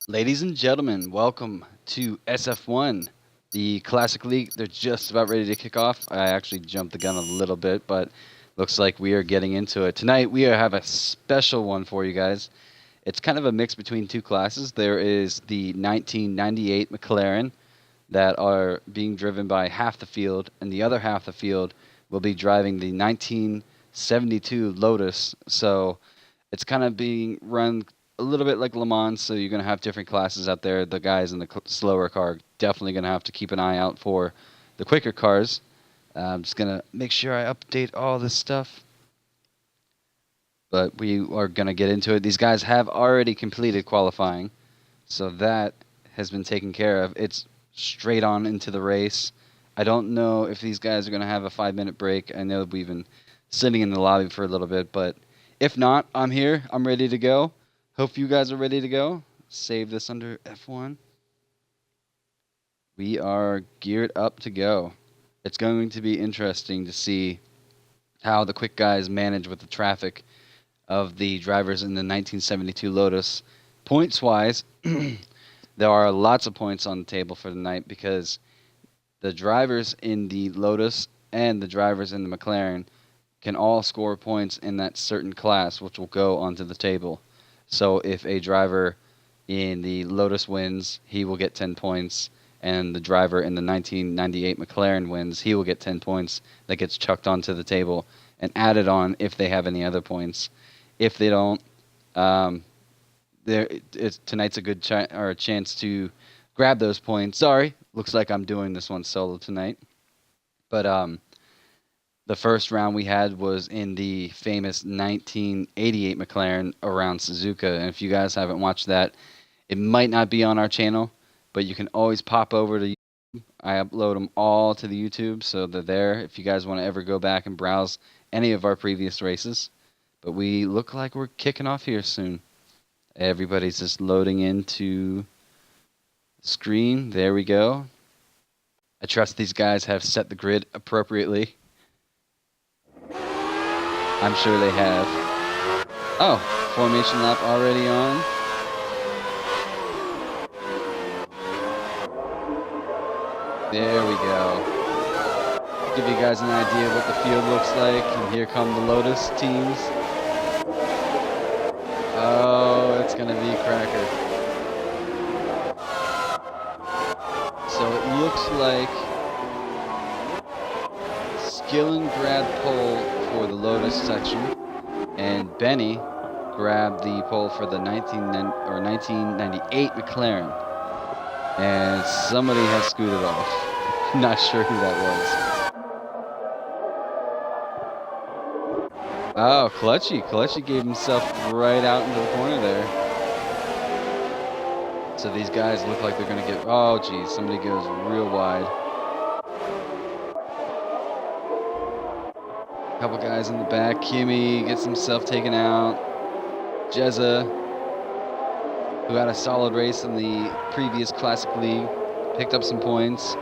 Ladies and gentlemen, welcome to SF1, the Classic League. They're just about ready to kick off. I actually jumped the gun a little bit, but looks like we are getting into it. Tonight, we have a special one for you guys. It's kind of a mix between two classes. There is the 1998 McLaren that are being driven by half the field, and the other half the field will be driving the 1972 Lotus. So it's kind of being run a little bit like Le Mans, so you're going to have different classes out there. The guys in the slower car are definitely going to have to keep an eye out for the quicker cars. I'm just going to make sure I update all this stuff. But we are going to get into it. These guys have already completed qualifying, so that has been taken care of. It's straight on into the race. I don't know if these guys are going to have a 5-minute break. I know we've been sitting in the lobby for a little bit, but if not, I'm here. I'm ready to go. Hope you guys are ready to go. Save this under F1. We are geared up to go. It's going to be interesting to see how the quick guys manage with the traffic of the drivers in the 1972 Lotus. Points-wise, there are lots of points on the table for the night because the drivers in the Lotus and the drivers in the McLaren can all score points in that certain class, which will go onto the table. So if a driver in the Lotus wins, he will get 10 points, and the driver in the 1998 McLaren wins, he will get 10 points. That gets chucked onto the table and added on if they have any other points. If they don't, tonight's a good chance to grab those points. Sorry, looks like I'm doing this one solo tonight. But the first round we had was in the famous 1988 McLaren around Suzuka. And if you guys haven't watched that, it might not be on our channel, but you can always pop over to YouTube. I upload them all to the YouTube, so they're there if you guys want to ever go back and browse any of our previous races. But we look like we're kicking off here soon. Everybody's just loading into the screen. There we go. I trust these guys have set the grid appropriately. I'm sure they have. Oh, formation lap already on. There we go. Give you guys an idea of what the field looks like. And here come the Lotus teams. Oh, it's going to be a cracker. So it looks like Skillen grabbed pole for the Lotus section, and Benny grabbed the pole for the 1998 McLaren. And somebody has scooted off. Not sure who that was. Oh, Clutchy. Clutchy gave himself right out into the corner there. So these guys look like they're going to get... Oh, geez. Somebody goes real wide. A couple guys in the back. Kimmy gets himself taken out. Jezza, who had a solid race in the previous Classic League, picked up some points.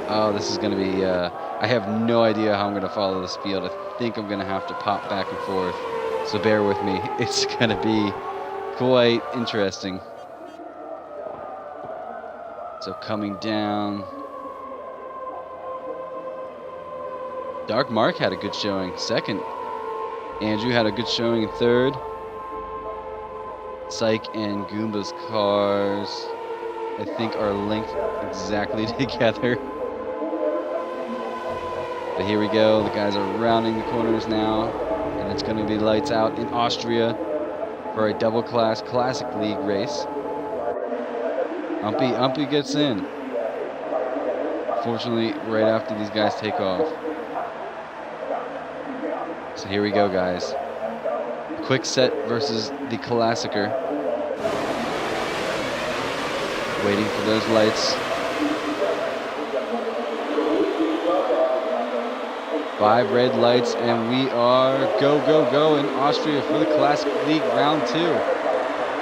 Oh, this is going to be... I have no idea how I'm going to follow this field. I think I'm going to have to pop back and forth. So bear with me. It's going to be quite interesting. So coming down. Dark Mark had a good showing. Second. Andrew had a good showing in third. Psych and Goomba's cars, I think, are linked exactly together. But here we go. The guys are rounding the corners now. And it's going to be lights out in Austria for a double-class Classic League race. Umpy gets in. Fortunately, right after these guys take off. So here we go, guys. Quick set versus the Classicer. Waiting for those lights. 5 red lights, and we are go in Austria for the Classic League round 2.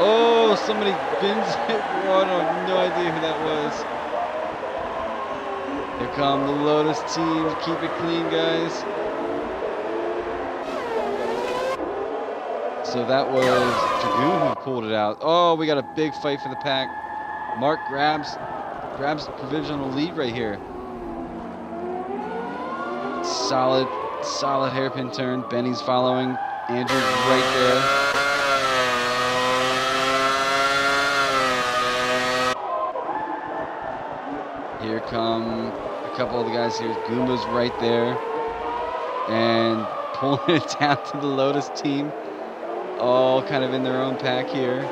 Oh, somebody bins it. Oh, I have no idea who that was. Here come the Lotus team. Keep it clean, guys. So that was Dragoon who pulled it out. Oh, we got a big fight for the pack. Mark grabs provisional lead right here. Solid hairpin turn. Benny's following. Andrew's right there. Here come a couple of the guys here. Goomba's right there. And pulling it down to the Lotus team. All kind of in their own pack here.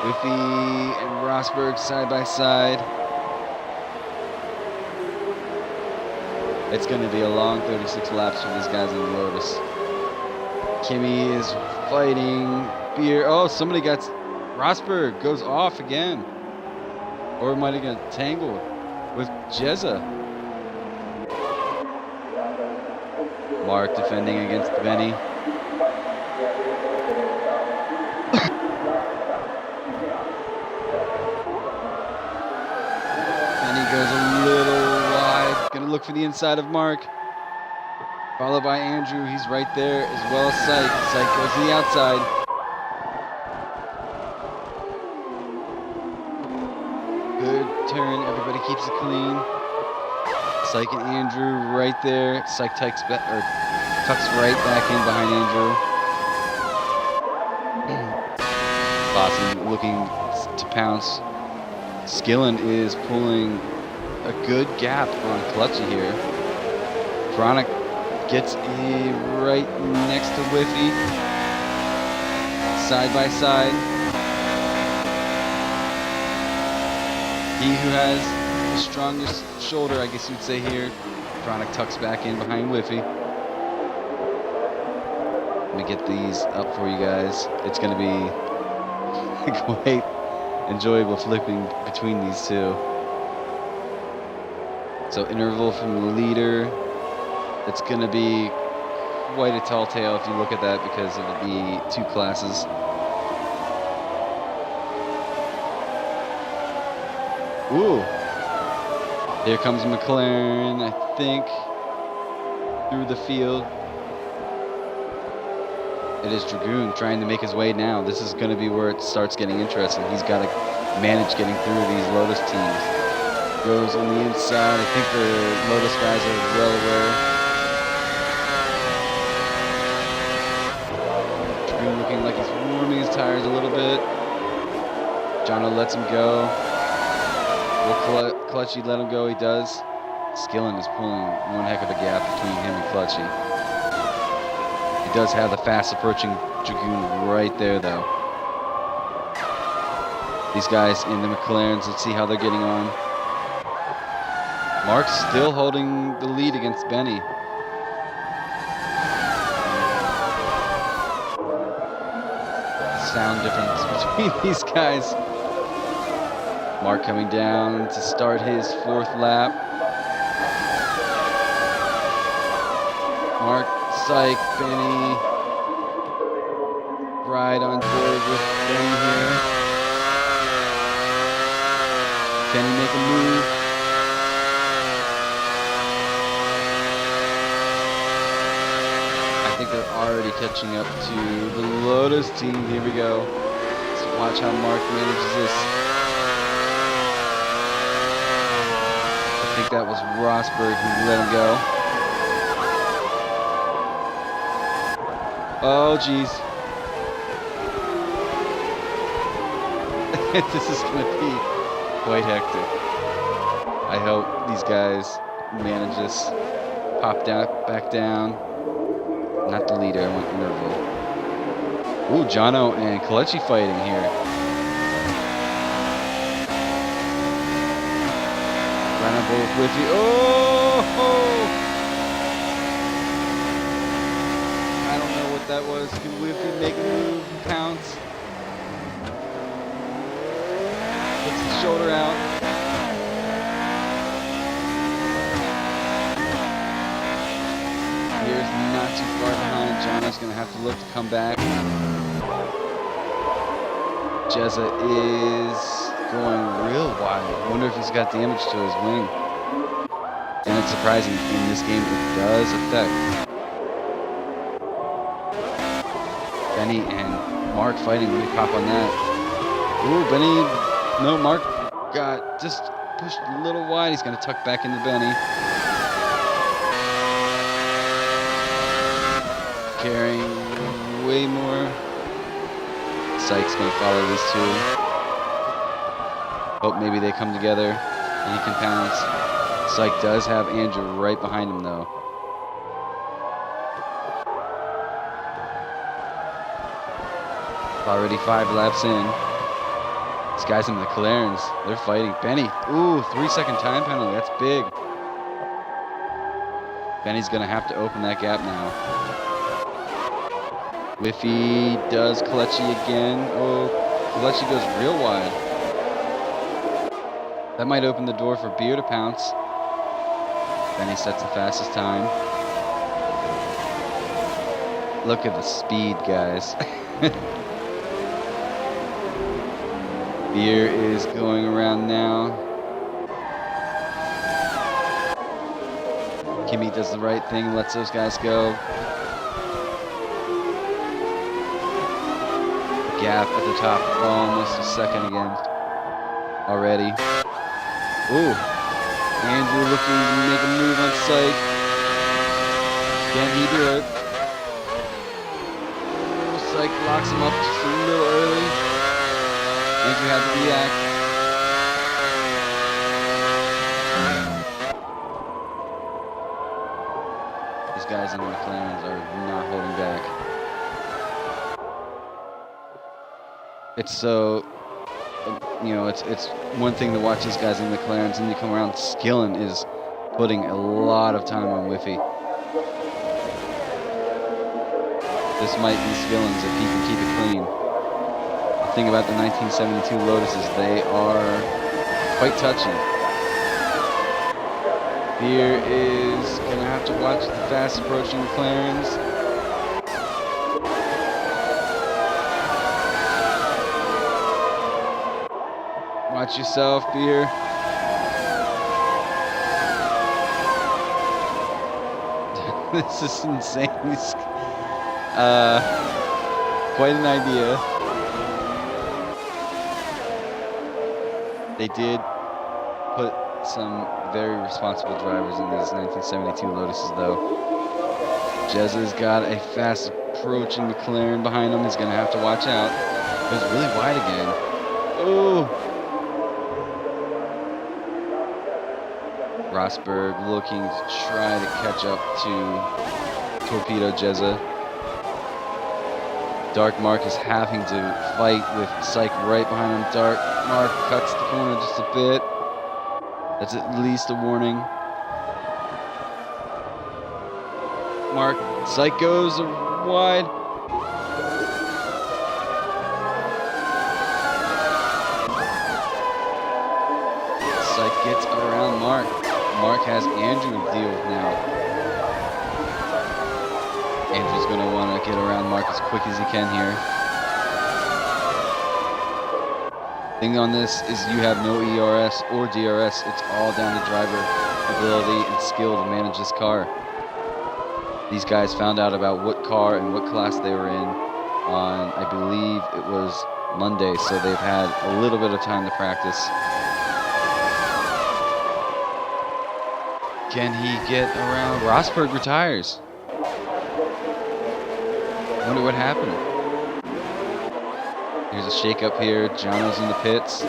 Whiffy and Rosberg side by side. It's going to be a long 36 laps for these guys in the Lotus. Kimmy is fighting. Beer. Oh, somebody got... Rosberg goes off again. Or might have got tangled with Jezza. Mark defending against Benny. Benny goes a little wide. Gonna look for the inside of Mark. Followed by Andrew. He's right there as well as Syke. Syke goes to the outside. Good turn. Everybody keeps it clean. Syke and Andrew right there. Syke tucks right back in behind Andrew. Boston looking to pounce. Skillen is pulling a good gap on Clutchy here. Chronic gets right next to Whiffy. Side by side. He who has the strongest shoulder, I guess you'd say here. Chronic tucks back in behind Whiffy. Let me get these up for you guys. It's going to be quite enjoyable flipping between these two. So interval from the leader. It's going to be quite a tall tale if you look at that because of the two classes. Ooh. Here comes McLaren, I think, through the field. It is Dragoon trying to make his way now. This is going to be where it starts getting interesting. He's got to manage getting through these Lotus teams. Goes on the inside. I think the Lotus guys are well aware. Dragoon looking like he's warming his tires a little bit. Jono lets him go. Will Clutchy let him go? He does. Skillen is pulling one heck of a gap between him and Clutchy. He does have the fast approaching Dragoon right there, though. These guys in the McLarens, let's see how they're getting on. Mark's still holding the lead against Benny. Sound difference between these guys. Mark coming down to start his fourth lap. Mark, Syke, Benny, right on board with Benny here. Benny make a move. I think they're already catching up to the Lotus team. Here we go. Let's watch how Mark manages this. I think that was Rosberg who let him go. Oh, geez. This is going to be quite hectic. I hope these guys manage this. Pop down, back down. Not the leader, I want interval. Ooh, Jono and Kalechi fighting here. Right on board with you. Oh! I don't know what that was. Can Whiffy make a move and pounce? Puts his shoulder out. Here's not too far behind. Jono's going to have to look to come back. Jezza is going real wide. I wonder if he's got damage to his wing. And it's surprising, in this game it does affect Benny and Mark fighting. Really pop on that. Ooh, Benny. No, Mark got just pushed a little wide. He's going to tuck back into Benny. Carrying way more. Sykes going to follow these two. Hope maybe they come together and he can pounce. Syke does have Andrew right behind him, though. Already 5 laps in. These guys in the McLarens, they're fighting. Benny, ooh, 3-second time penalty. That's big. Benny's going to have to open that gap now. Whiffy does Kelechi again. Oh, Kelechi goes real wide. That might open the door for Beer to pounce. Benny sets the fastest time. Look at the speed, guys. Beer is going around now. Kimmy does the right thing, lets those guys go. Gap at the top, almost a second again. Already. Ooh. Andrew looking to make a move on Syke. Can he do it? Ooh, Syke locks him up just a little early. Andrew had to react. These guys in the McLarens are not holding back. It's so, it's one thing to watch these guys in the McLarens, and you come around. Skillen is putting a lot of time on Whiffy. This might be Skillen's if he can keep it clean. The thing about the 1972 Lotuses, they are quite touchy. Beer is going to have to watch the fast approaching McLarens. Watch yourself, Beer. This is insane. Quite an idea. They did put some very responsible drivers in these 1972 Lotuses, though. Jezza's got a fast approaching McLaren behind him. He's going to have to watch out. It was really wide again. Oh! Rosberg looking to try to catch up to Torpedo Jezza. Dark Mark is having to fight with Syke right behind him. Dark Mark cuts the corner just a bit. That's at least a warning. Mark, Syke goes wide. Syke gets around Mark. Mark has Andrew to deal with now. Andrew's going to want to get around Mark as quick as he can here. Thing on this is you have no ERS or DRS. It's all down to driver ability and skill to manage this car. These guys found out about what car and what class they were in on, I believe it was Monday, so they've had a little bit of time to practice. Can he get around? Rosberg retires. I wonder what happened. Here's a shake-up here. Jono's in the pits.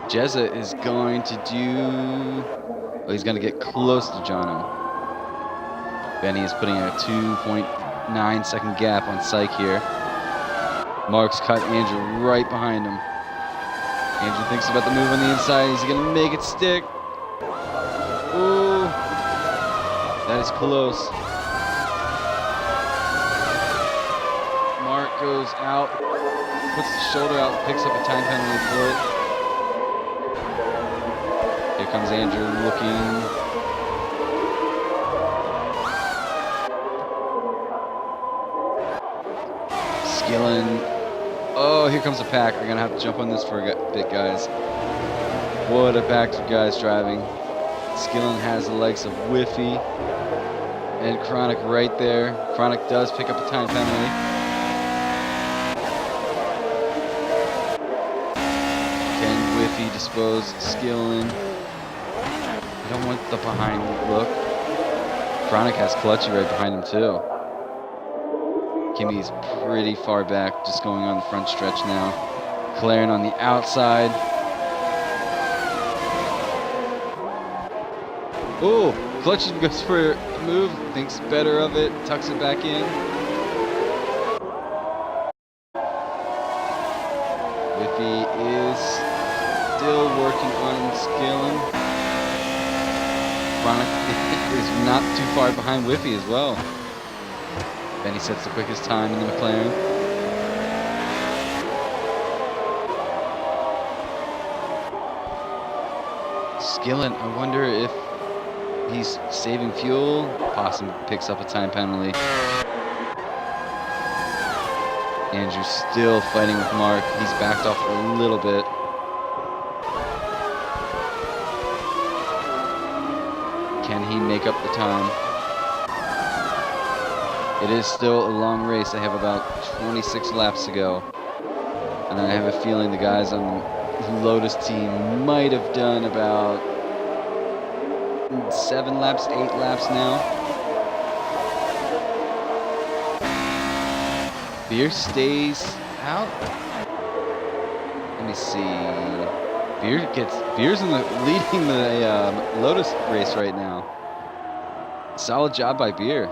Jezza is going to do... Oh, he's going to get close to Jono. Benny is putting a 2.9 second gap on Syke here. Mark's cut Andrew right behind him. Andrew thinks about the move on the inside. He's going to make it stick. Ooh. That is close. Mark goes out, puts the shoulder out, picks up a time penalty for it. Here comes Andrew looking. Skillen. Oh, here comes a pack. We're going to have to jump on this for a bit, guys. What a pack of guys driving. Skillen has the likes of Whiffy And Chronic right there. Chronic does pick up a time penalty. Can Whiffy dispose Skillin? I don't want the behind look. Chronic has Clutchy right behind him too. Kimmy's pretty far back, just going on the front stretch now. Claren on the outside. Oh, Clutchy goes for a move, thinks better of it, tucks it back in. Whiffy is still working on Skillin. Chronic is not too far behind Whiffy as well. Benny sets the quickest time in the McLaren. Skillin, I wonder if he's saving fuel. Possum picks up a time penalty. Andrew's still fighting with Mark. He's backed off a little bit. Can he make up the time? It is still a long race. I have about 26 laps to go. And I have a feeling the guys on the Lotus team might have done about 7 laps, 8 laps now. Beer stays out. Let me see. Beer's leading the Lotus race right now. Solid job by Beer.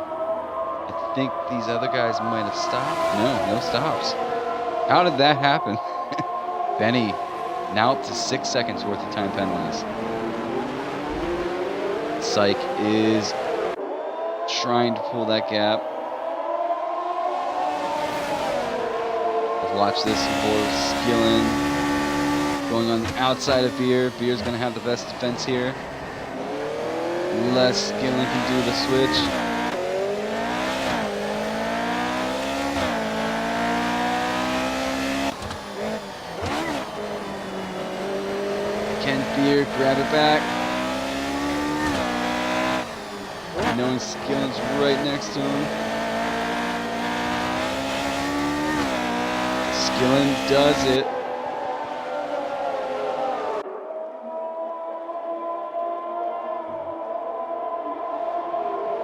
I think these other guys might have stopped. No stops. How did that happen? Benny now up to 6 seconds worth of time penalties. Psych is trying to pull that gap. Let's watch this for Skillin. Going on the outside of Beer. Beer's going to have the best defense here. Unless Skillin can do the switch. Can Beer grab it back? Knowing Skillin's right next to him. Skillin does it.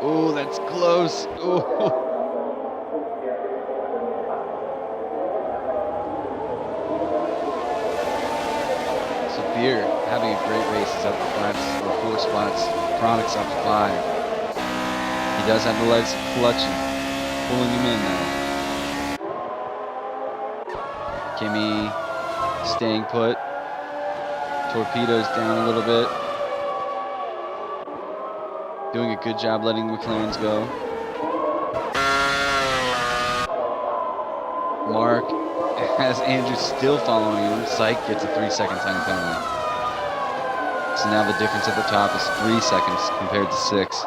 Oh, that's close. Oh. So Beer having a great race. He's up to 4 spots. Chronic's up to 5. He does have the legs clutching, pulling him in now. Kimmy staying put. Torpedoes down a little bit. Doing a good job letting the McLarens go. Mark has Andrew still following him. Psych gets a 3-second time penalty. So now the difference at the top is 3 seconds compared to 6.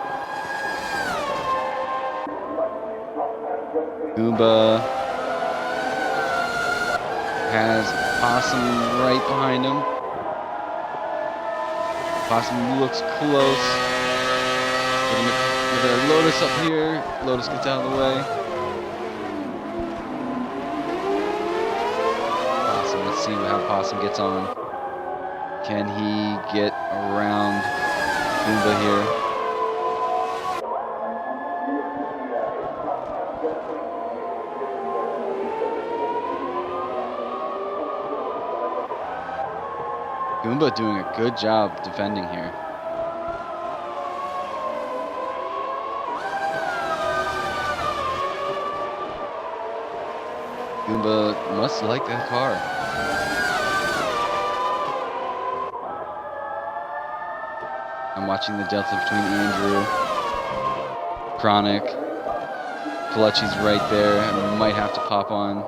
Goomba has Possum right behind him. Possum looks close. With a Lotus up here. Lotus gets out of the way. Possum, let's see how Possum gets on. Can he get around Goomba here? Goomba doing a good job defending here. Goomba must like that car. I'm watching the delta between Andrew, Chronic, Clutchy's right there. I might have to pop on.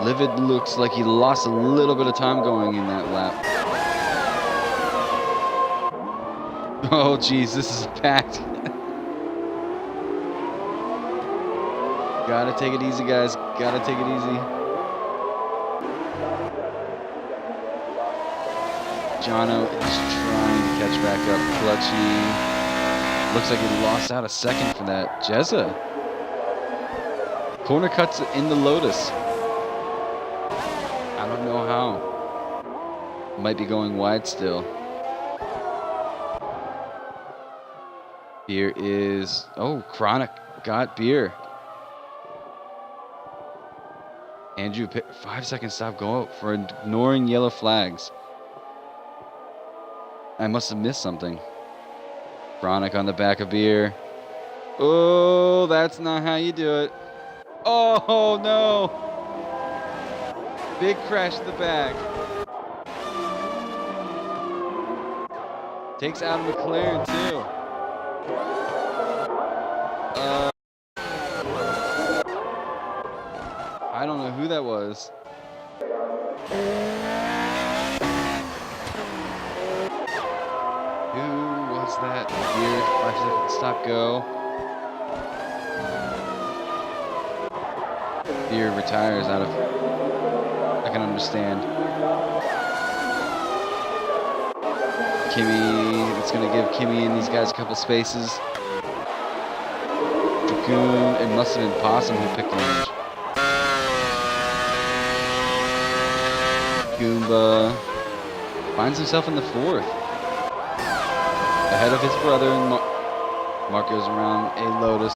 Livid looks like he lost a little bit of time going in that lap. Oh, geez, this is packed. Gotta take it easy, guys. Gotta take it easy. Jono is trying to catch back up. Clutchy. Looks like he lost out a second for that. Jezza. Corner cuts in the Lotus. I don't know how. Might be going wide still. Beer is... Oh, Chronic got Beer. Andrew, 5 second stop go for ignoring yellow flags. I must have missed something. Chronic on the back of Beer. Oh, that's not how you do it. Oh, no. Big crash in the back. Takes out a McLaren, too. I don't know who that was. Who was that? Beer, 5 second stop go. Beer retires out of... I can understand. Kimmy, it's going to give Kimmy and these guys a couple spaces. Dragoon, it must have been Possum who picked orange. Goomba finds himself in the 4th. Ahead of his brother, and Mark goes around a Lotus.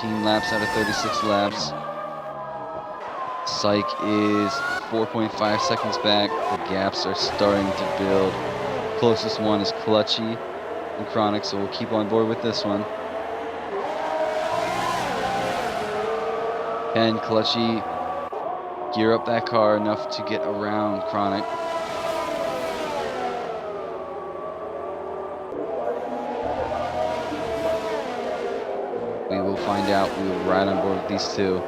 Laps out of 36 laps. Psych is 4.5 seconds back. The gaps are starting to build. Closest one is Clutchy and Chronic, so we'll keep on board with this one. Can Clutchy gear up that car enough to get around Chronic? We will find out. We will ride on board with these two.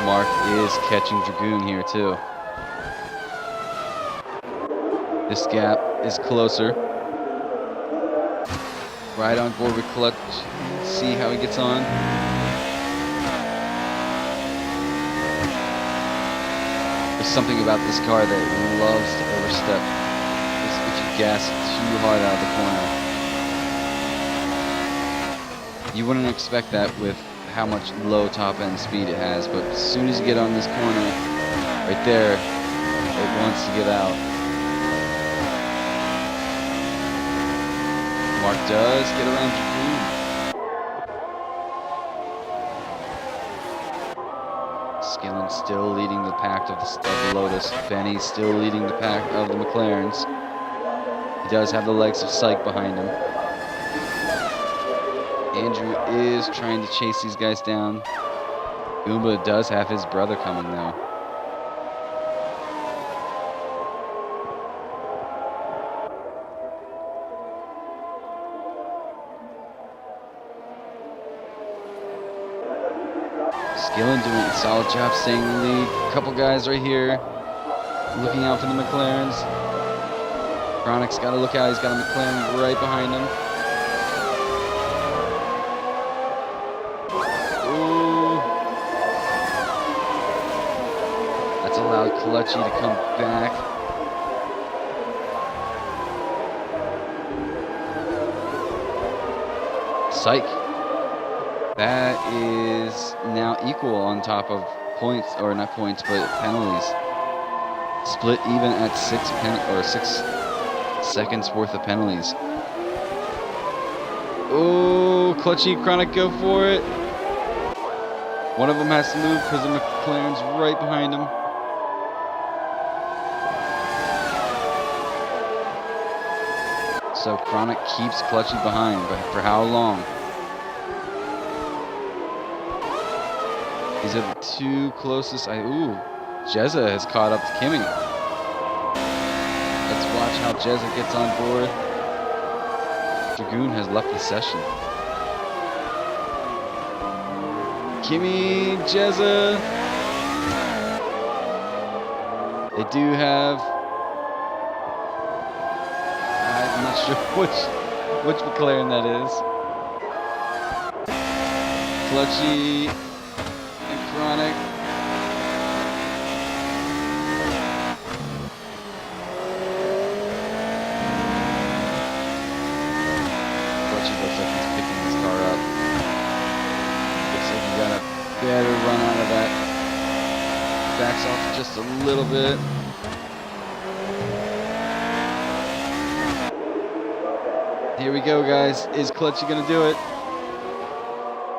Mark is catching Dragoon here too. This gap is closer. Right on board with Clutch. See how he gets on. There's something about this car that loves to overstep. If you gas too hard out of the corner. You wouldn't expect that with how much low top end speed it has, but as soon as you get on this corner, right there, it wants to get out. Mark does get around Dragoon. Skillen still leading the pack of the Lotus. Benny still leading the pack of the McLarens. He does have the legs of Psych behind him. Andrew is trying to chase these guys down. Goomba does have his brother coming though. Skillen doing a solid job staying in the lead. Couple guys right here looking out for the McLarens. Chronic's got to look out. He's got a McLaren right behind him. Allowed Clutchy to come back. Psych. That is now equal on top of points, or not points, but penalties. Split even at 6 seconds worth of penalties. Oh, Clutchy, Chronic go for it. One of them has to move because the McLaren's right behind him. So Chronic keeps Clutchy behind, but for how long? These are the two closest. Ooh, Jezza has caught up to Kimmy. Let's watch how Jezza gets on board. Dragoon has left the session. Kimmy, Jezza. They do have... I'm not sure which McLaren that is. Clutchy just a little bit. Here we go, guys. Is Clutchy gonna do it?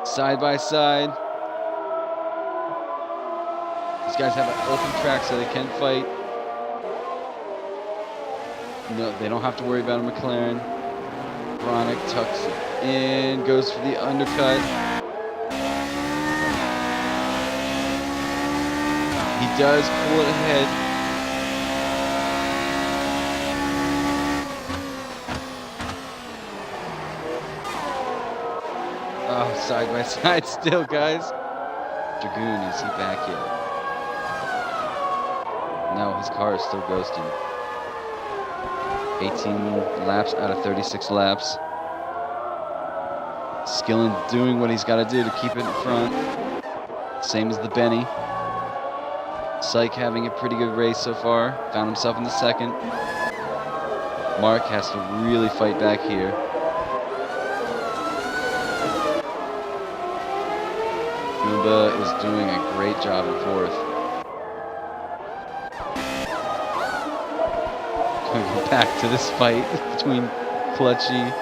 Side by side. These guys have an open track so they can fight. No, they don't have to worry about a McLaren. Chronic tucks in, goes for the undercut. He does pull it ahead. Oh, side by side still, guys. Dragoon, is he back yet? No, his car is still ghosting. 18 laps out of 36 laps. Skillen doing what he's got to do to keep it in front. Same as the Benny. Syke having a pretty good race so far. Found himself in the second. Mark has to really fight back here. Goomba is doing a great job in fourth. Going to go back to this fight between Clutchy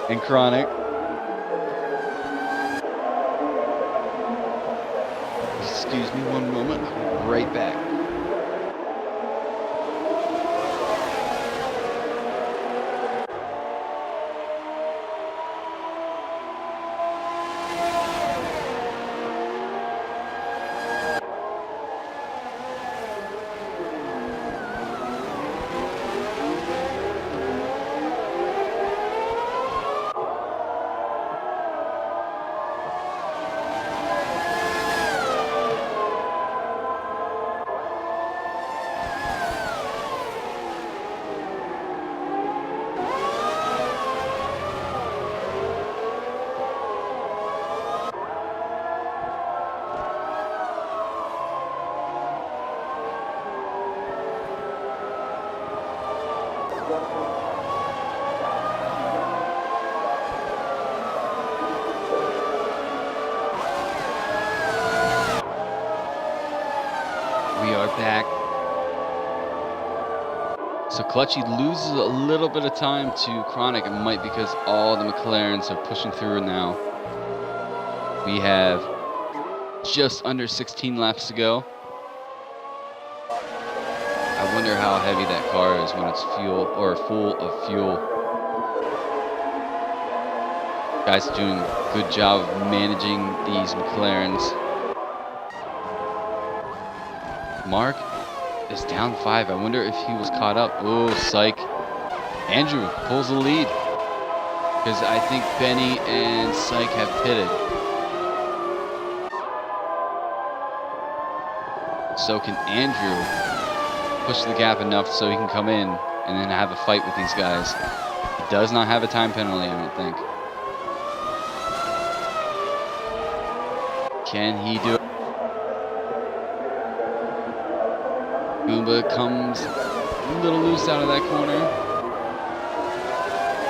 and Chronic. Excuse me one moment, I'll be right back. We are back. So Clutchy loses a little bit of time to Chronic. It might be because all the McLarens are pushing through now. We have just under 16 laps to go. I wonder how heavy that car is when it's full of fuel. Guys are doing a good job of managing these McLarens. Mark is down 5. I wonder if he was caught up. Oh, Syke. Andrew pulls the lead. Because I think Benny and Syke have pitted. So can Andrew push the gap enough so he can come in and then have a fight with these guys? He does not have a time penalty, I don't think. Can he do it? Goomba comes a little loose out of that corner.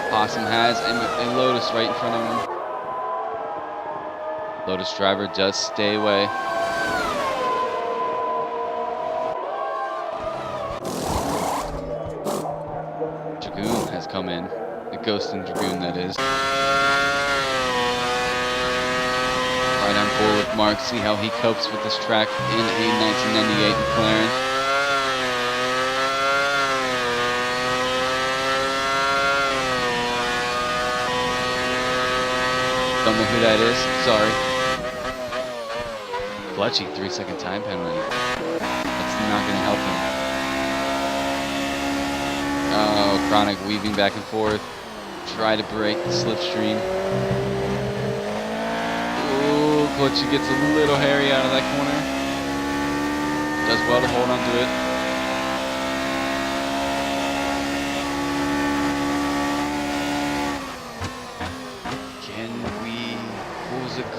Possum has a Lotus right in front of him. Lotus driver does stay away. Dragoon has come in. The Ghost and Dragoon, that is. Right on board with Mark. See how he copes with this track in a 1998 McLaren. Don't know who that is. Sorry. Clutchy, 3-second time penalty. That's not going to help him. Oh, Chronic weaving back and forth. Try to break the slipstream. Ooh, Clutchy gets a little hairy out of that corner. Does well to hold on to it.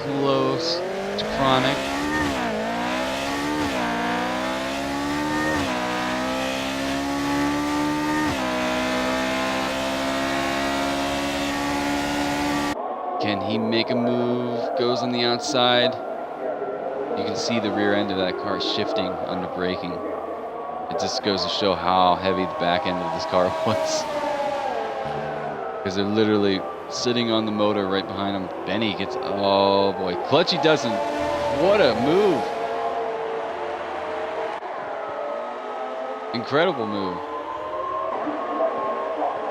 Close to Chronic. Can he make a move? Goes on the outside. You can see the rear end of that car shifting under braking. It just goes to show how heavy the back end of this car was. Because they're literally sitting on the motor right behind him. Benny gets, oh boy, Clutchy doesn't. What a move. Incredible move.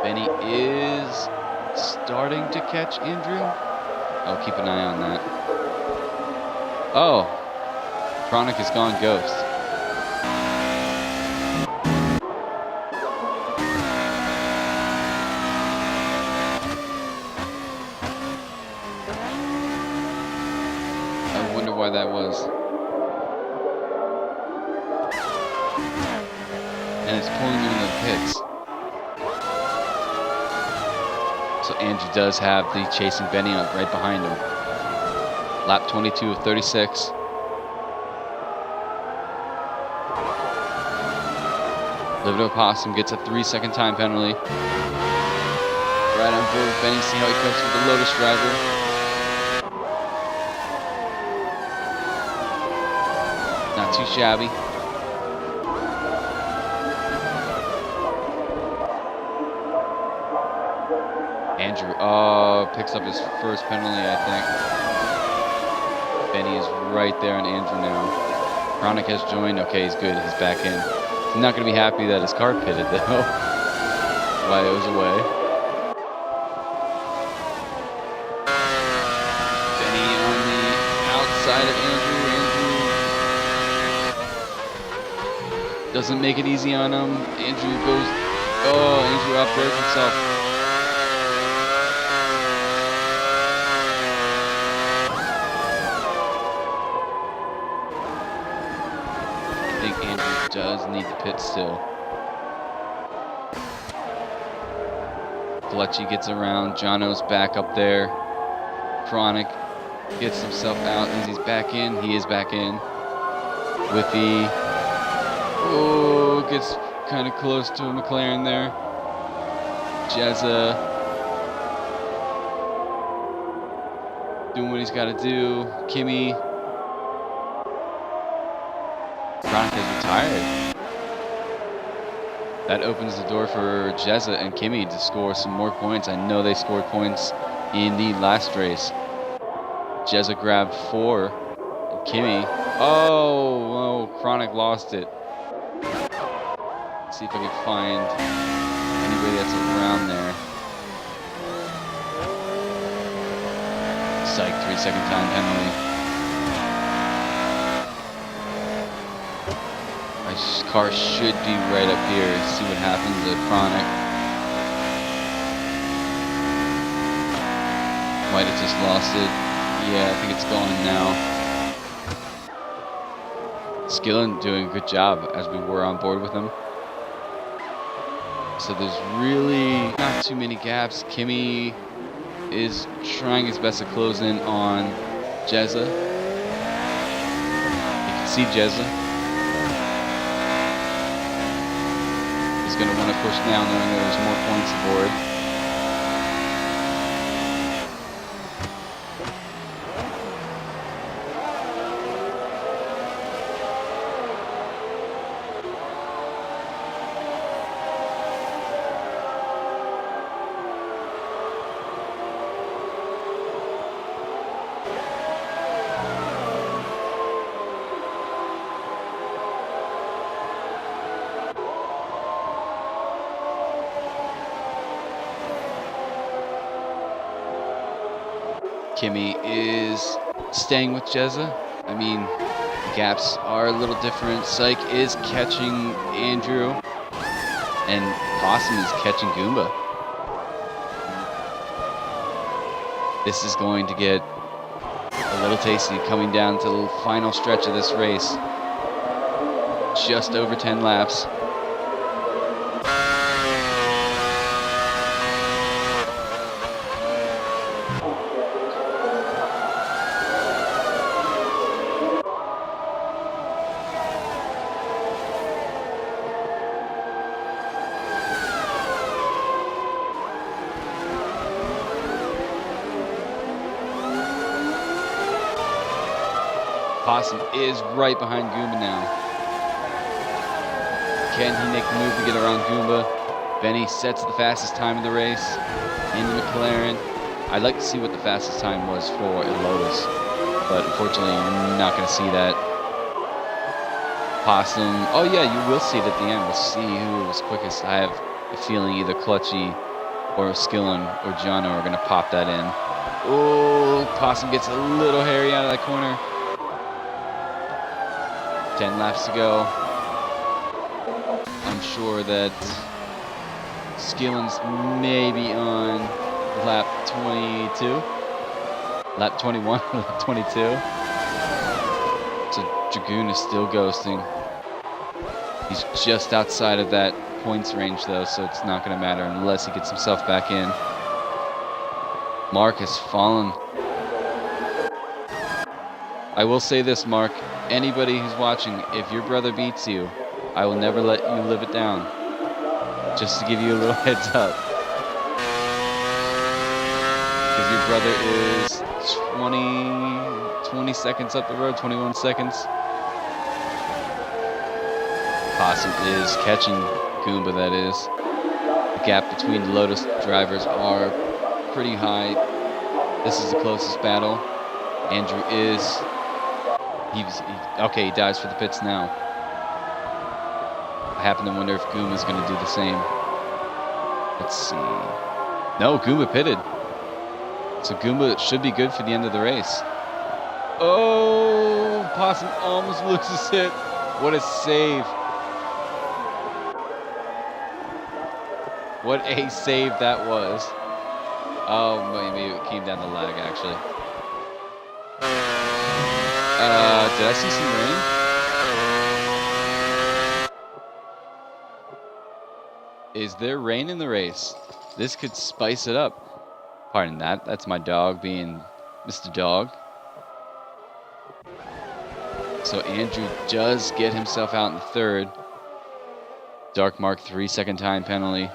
Benny is starting to catch Andrew. I'll keep an eye on that. Oh, Chronic has gone ghost. I wonder why that was. And it's pulling him into the pits. So Andrew does have the chasing Benny on right behind him. Lap 22 of 36. Livid Opossum gets a 3-second time penalty. Right on board with Benny. See how he copes with the Lotus driver. Not too shabby. Andrew, picks up his first penalty, I think. Benny is right there on Andrew now. Chronic has joined. Okay, he's good. He's back in. He's not going to be happy that his car pitted, though. While it was away. Benny on the outside of Andrew. Doesn't make it easy on him. Andrew goes... Oh, Andrew outbroke himself. Does need the pit still. Clutchy gets around. Jono's back up there. Chronic gets himself out as he's back in. He is back in. With the... Oh, gets kind of close to a McLaren there. Jezza doing what he's got to do. Kimmy. Chronic has retired. That opens the door for Jezza and Kimmy to score some more points. I know they scored points in the last race. Jezza grabbed 4. And Kimmy, oh, Chronic lost it. Let's see if I can find anybody that's around there. Psych, 3-second time penalty. My car should be right up here. See what happens at Chronic. Might have just lost it. Yeah, I think it's gone now. Skillen doing a good job as we were on board with him. So there's really not too many gaps. Kimmy is trying his best to close in on Jezza. You can see Jezza. He's going to want to push down knowing there's more points aboard. Kimmy is staying with Jezza. I mean, the gaps are a little different. Psych is catching Andrew, and Possum is catching Goomba. This is going to get a little tasty coming down to the final stretch of this race. Just over 10 laps. Possum is right behind Goomba now. Can he make the move to get around Goomba? Benny sets the fastest time in the race into McLaren. I'd like to see what the fastest time was for a Lotus, but unfortunately you're not going to see that. Possum, oh yeah, you will see it at the end. We'll see who was quickest. I have a feeling either Clutchy or Skillin or Jono are going to pop that in. Oh, Possum gets a little hairy out of that corner. 10 laps to go. I'm sure that Skillin's maybe on lap 22. Lap 21, lap 22. So Dragoon is still ghosting. He's just outside of that points range though, so it's not going to matter unless he gets himself back in. Mark has fallen. I will say this, Mark. Anybody who's watching, if your brother beats you, I will never let you live it down. Just to give you a little heads up. Because your brother is 20 seconds up the road, 21 seconds. Possum is catching Goomba, that is. The gap between the Lotus drivers are pretty high. This is the closest battle. Andrew is... okay, he dives for the pits now. I happen to wonder if Goomba's going to do the same. Let's see. No, Goomba pitted. So Goomba should be good for the end of the race. Oh, Possum almost loses it. What a save. What a save that was. Oh, maybe it came down the lag, actually. Did I see some rain? Is there rain in the race? This could spice it up. Pardon that. That's my dog being Mr. Dog. So Andrew does get himself out in third. Dark Mark 3-second time penalty.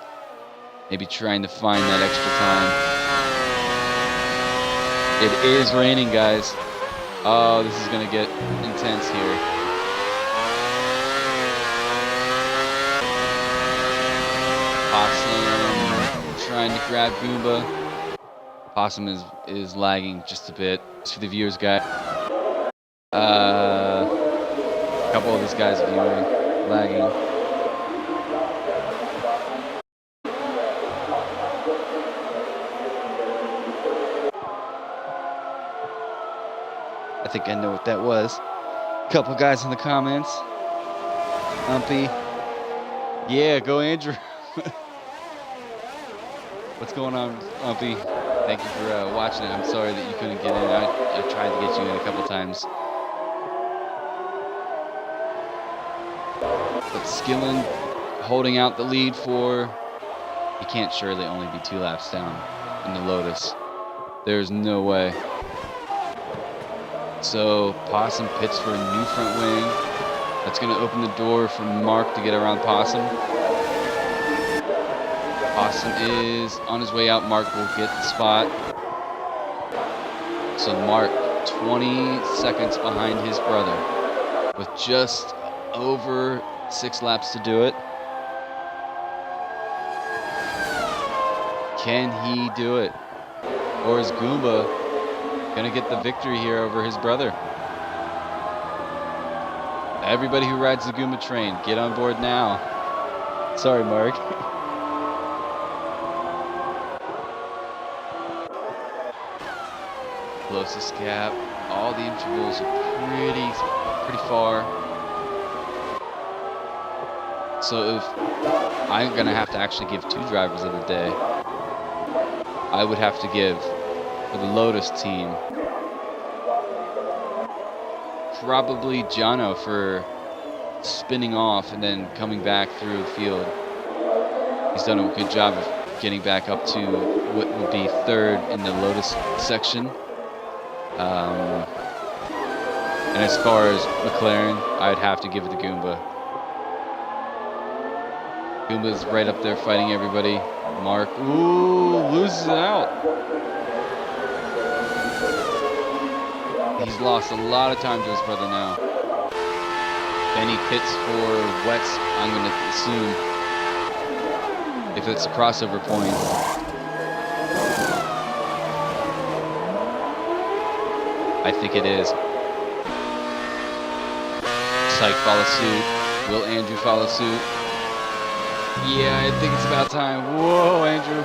Maybe trying to find that extra time. It is raining, guys. Oh, this is going to get intense here. Possum trying to grab Goomba. Possum is lagging just a bit. To the viewers, guys. A couple of these guys viewing, lagging. I think I know what that was. Couple guys in the comments. Umpy. Yeah, go Andrew. What's going on, Umpy? Thank you for watching it. I'm sorry that you couldn't get in. I tried to get you in a couple times. But Skillin holding out the lead for... He can't surely only be 2 laps down in the Lotus. There's no way. So Possum pits for a new front wing. That's going to open the door for Mark to get around Possum. Possum is on his way out. Mark will get the spot. So Mark 20 seconds behind his brother with just over 6 laps to do it. Can he do it? Or is Goomba gonna get the victory here over his brother? Everybody who rides the Goomba train, get on board now. Sorry, Mark. Closest gap. All the intervals are pretty far. So if I'm gonna have to actually give 2 drivers of the day, I would have to give for the Lotus team probably Jono for spinning off and then coming back through the field. He's done a good job of getting back up to what would be 3rd in the Lotus section. And as far as McLaren, I'd have to give it to Goomba. Goomba's right up there fighting everybody. Mark, ooh, loses it out. He's lost a lot of time to his brother now. Benny pits for wets, I'm going to assume, if it's a crossover point. I think it is. Syke follows suit. Will Andrew follow suit? Yeah, I think it's about time. Whoa, Andrew.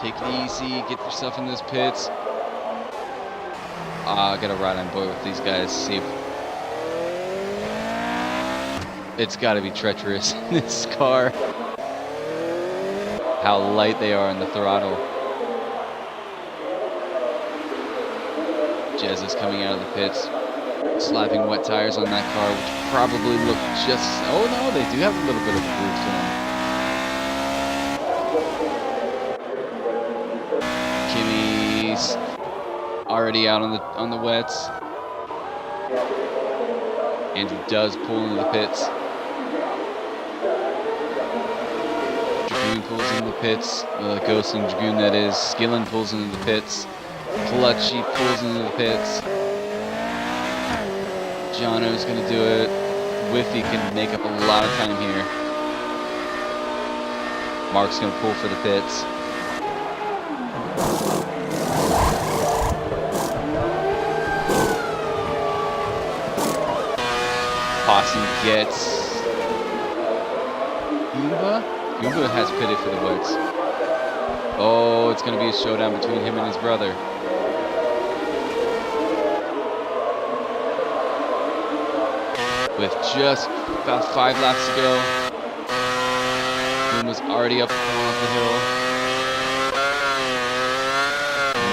Take it easy. Get yourself in those pits. I gotta ride on board with these guys. See if it's gotta be treacherous in this car. How light they are on the throttle. Jez is coming out of the pits, slapping wet tires on that car, which probably look just... Oh no, they do have a little bit of a groove to them. Kimmy's already out on the wets. Andrew does pull into the pits. Dragoon pulls into the pits. Ghosting Dragoon, that is. Skillen pulls into the pits. Clutchy pulls into the pits. Jono's going to do it. Whiffy can make up a lot of time here. Mark's going to pull for the pits. Possum gets Goomba? Goomba has pitted for the woods. Oh, it's going to be a showdown between him and his brother. With just about 5 laps to go, Goomba's already up off the hill.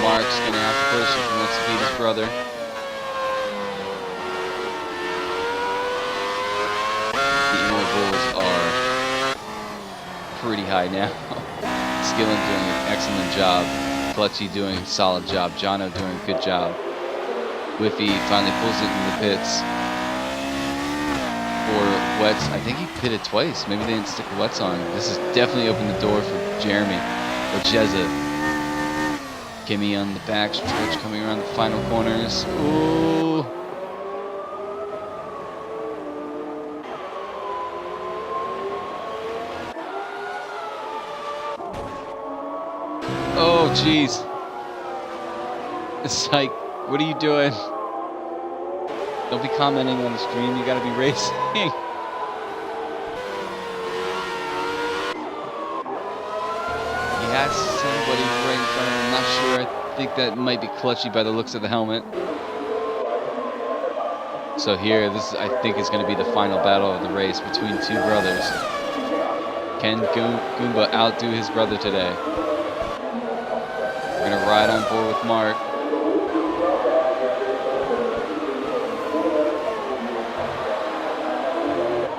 Mark's going to have to push if he wants to beat his brother. Are pretty high now. Skillen doing an excellent job. Clutchy doing a solid job. Jono doing a good job. Whiffy finally pulls it in the pits. For wets, I think he pitted twice. Maybe they didn't stick the wets on. This has definitely opened the door for Jeremy. Or Jezza. Kimmy on the back stretch coming around the final corners. Ooh. Oh, jeez. It's like, what are you doing? Don't be commenting on the stream. You gotta be racing. He has somebody right in front of him. I'm not sure. I think that might be Clutchy by the looks of the helmet. So here, this I think is going to be the final battle of the race between two brothers. Can Goomba outdo his brother today? We're going to ride on board with Mark.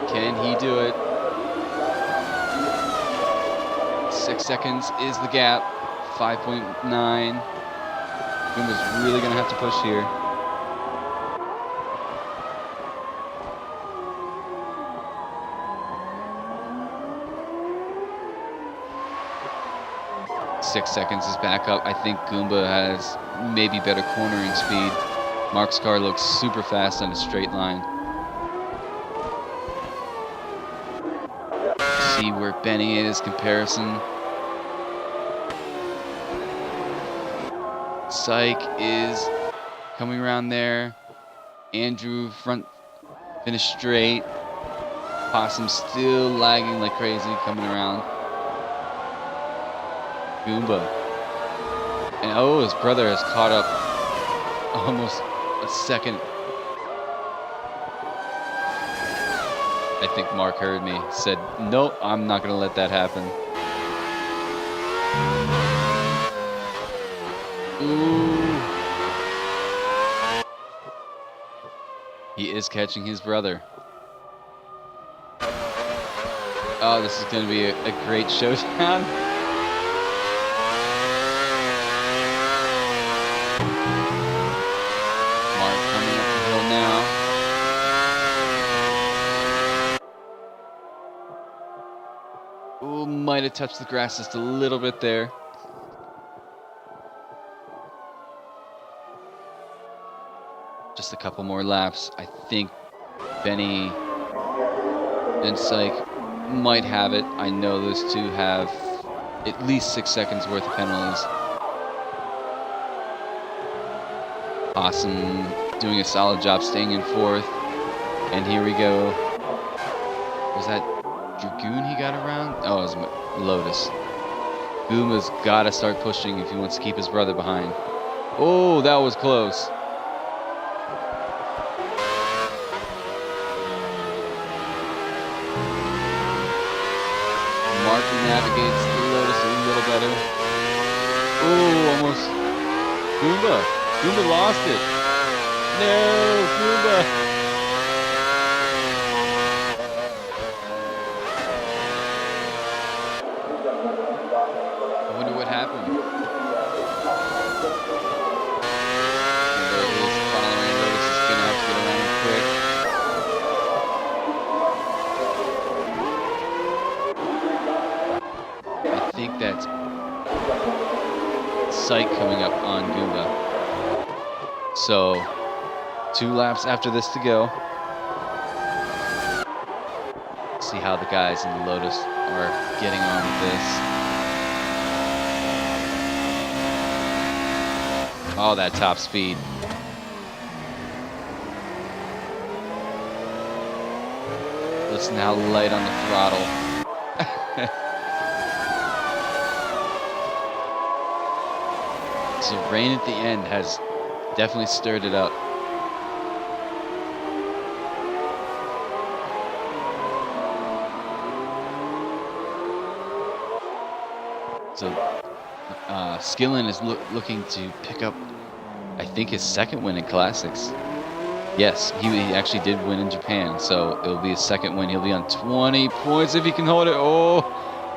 Can he do it? 6 seconds is the gap. 5.9. Goomba's really going to have to push here. Six seconds is back up. I think Goomba has maybe better cornering speed. Mark's car looks super fast on a straight line. See where Benny is comparison. Syke is coming around there. Andrew front finish straight. Possum still lagging like crazy coming around. Goomba. And oh, his brother has caught up almost a second. I think Mark heard me. Said, nope, I'm not going to let that happen. Ooh. He is catching his brother. Oh, this is going to be a great showdown. Mark coming up the hill now. Ooh, might have touched the grass just a little bit there. just a couple more laps. I think Benny and Syke might have it. I know those two have at least 6 seconds worth of penalties. Possum doing a solid job staying in fourth. And here we go. Was that Dragoon he got around? Oh, it was Lotus. Goomba's got to start pushing if he wants to keep his brother behind. Oh, that was close. Mark navigates the Lotus a little better. Oh, almost. Goomba lost it. No, Goomba. I wonder what happened. There he is following Lotus. Is going to have to get around him quick. I think that's Syke coming up on Goomba. So, 2 laps after this to go. See how the guys in the Lotus are getting on with this. Oh, that top speed. Listen how light on the throttle. So rain at the end has definitely stirred it up. So Skillin is looking to pick up, I think, his second win in Classics. Yes, he actually did win in Japan, so it'll be his second win. He'll be on 20 points if he can hold it. Oh,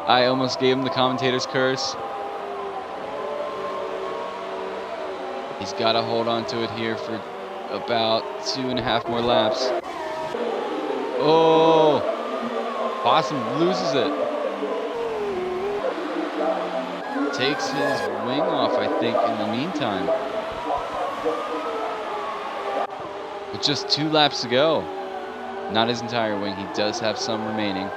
I almost gave him the commentator's curse. He's got to hold on to it here for about 2.5 more laps. Oh, Possum loses it. Takes his wing off, I think, in the meantime. With just 2 laps to go. Not his entire wing. He does have some remaining.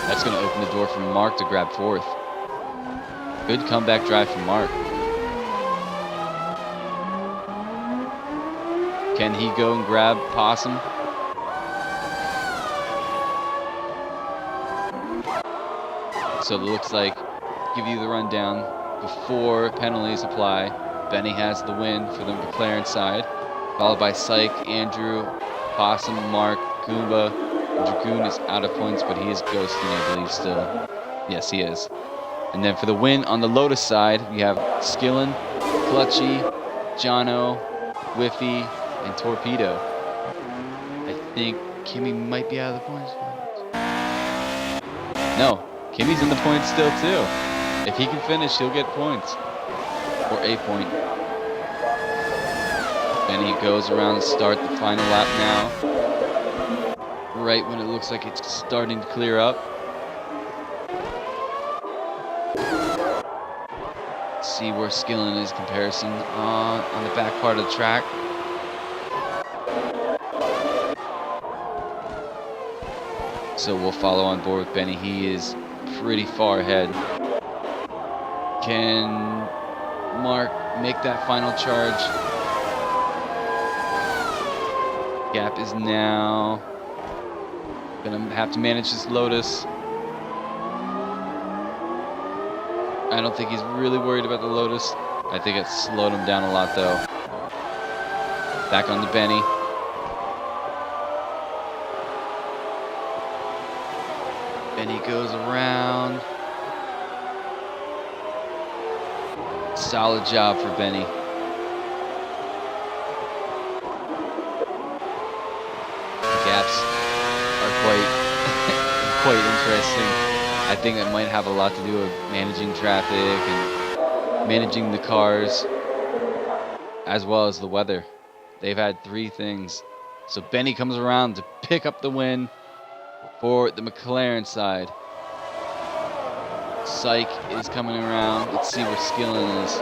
That's going to open the door for Mark to grab 4th. Good comeback drive from Mark. Can he go and grab Possum? So it looks like, give you the rundown, before penalties apply, Benny has the win for the McLaren side, followed by Syke, Andrew, Possum, Mark, Goomba. Dragoon is out of points, but he is ghosting, I believe, still. Yes, he is. And then for the win on the Lotus side, we have Skillin, Clutchy, Jono, Whiffy, and Torpedo. I think Kimmy might be out of the points. No, Kimmy's in the points still too. If he can finish, he'll get points. Or a point. And he goes around and start the final lap now. Right when it looks like it's starting to clear up. See where Skillin is comparison on the back part of the track. So we'll follow on board with Benny. He is pretty far ahead. Can Mark make that final charge? Gap is now gonna have to manage this Lotus. I don't think he's really worried about the Lotus. I think it slowed him down a lot though. Back on to Benny. Benny goes around. Solid job for Benny. The gaps are quite interesting. I think that might have a lot to do with managing traffic and managing the cars, as well as the weather. They've had 3 things. So Benny comes around to pick up the win for the McLaren side. Psych is coming around. Let's see where Skillen is.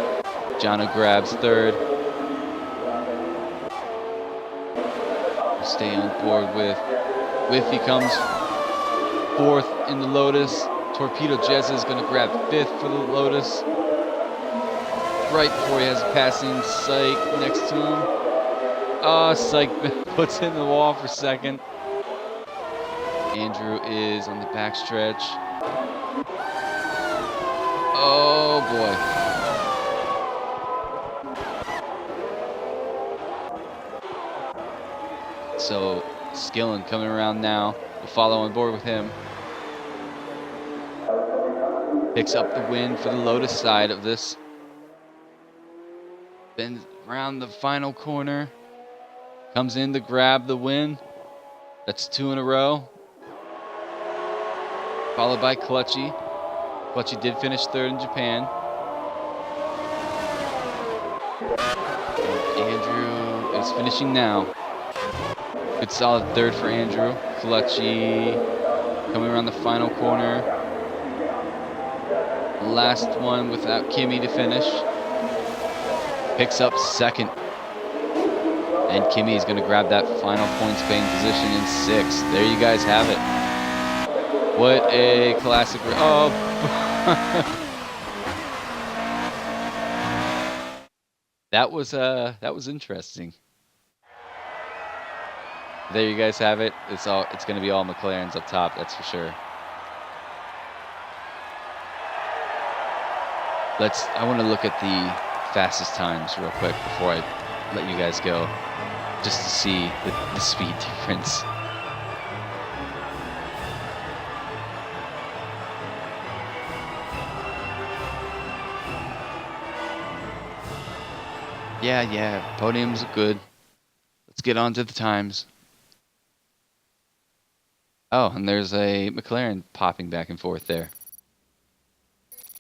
Jono grabs third. Stay on board with Whiffy comes fourth in the Lotus. Torpedo Jez is going to grab fifth for the Lotus. Right before he has a passing Psych next to him. Psych puts in the wall for second. Andrew is on the backstretch. Oh boy. So Skillen coming around now. We'll follow on board with him. Picks up the win for the Lotus side of this. Bends around the final corner. Comes in to grab the win. That's 2 in a row. Followed by Clutchy. Clutchy did finish third in Japan. And Andrew is finishing now. Good solid third for Andrew. Clutchy coming around the final corner. Last one without Kimmy to finish. Picks up second. And Kimmy is going to grab that final points paying position in 6th. There you guys have it. What a classic. Oh. That was interesting. There you guys have it. It's going to be all McLarens up top, that's for sure. I want to look at the fastest times real quick before I let you guys go, just to see the speed difference. Yeah, podiums are good. Let's get on to the times. Oh, and there's a McLaren popping back and forth there.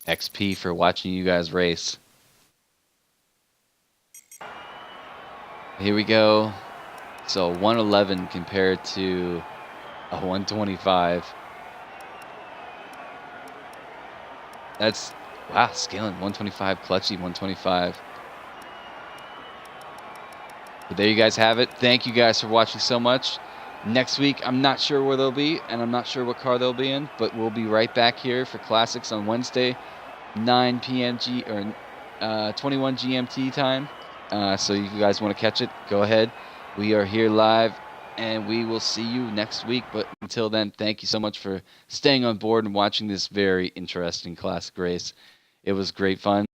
XP for watching you guys race. Here we go. So 111 compared to a 125. That's, wow, Skillen, 125, Clutchy, 125. But there you guys have it. Thank you guys for watching so much. Next week, I'm not sure where they'll be, and I'm not sure what car they'll be in, but we'll be right back here for Classics on Wednesday, 9 p.m. 21 GMT time. So if you guys want to catch it, go ahead. We are here live, and we will see you next week. But until then, thank you so much for staying on board and watching this very interesting classic race. It was great fun.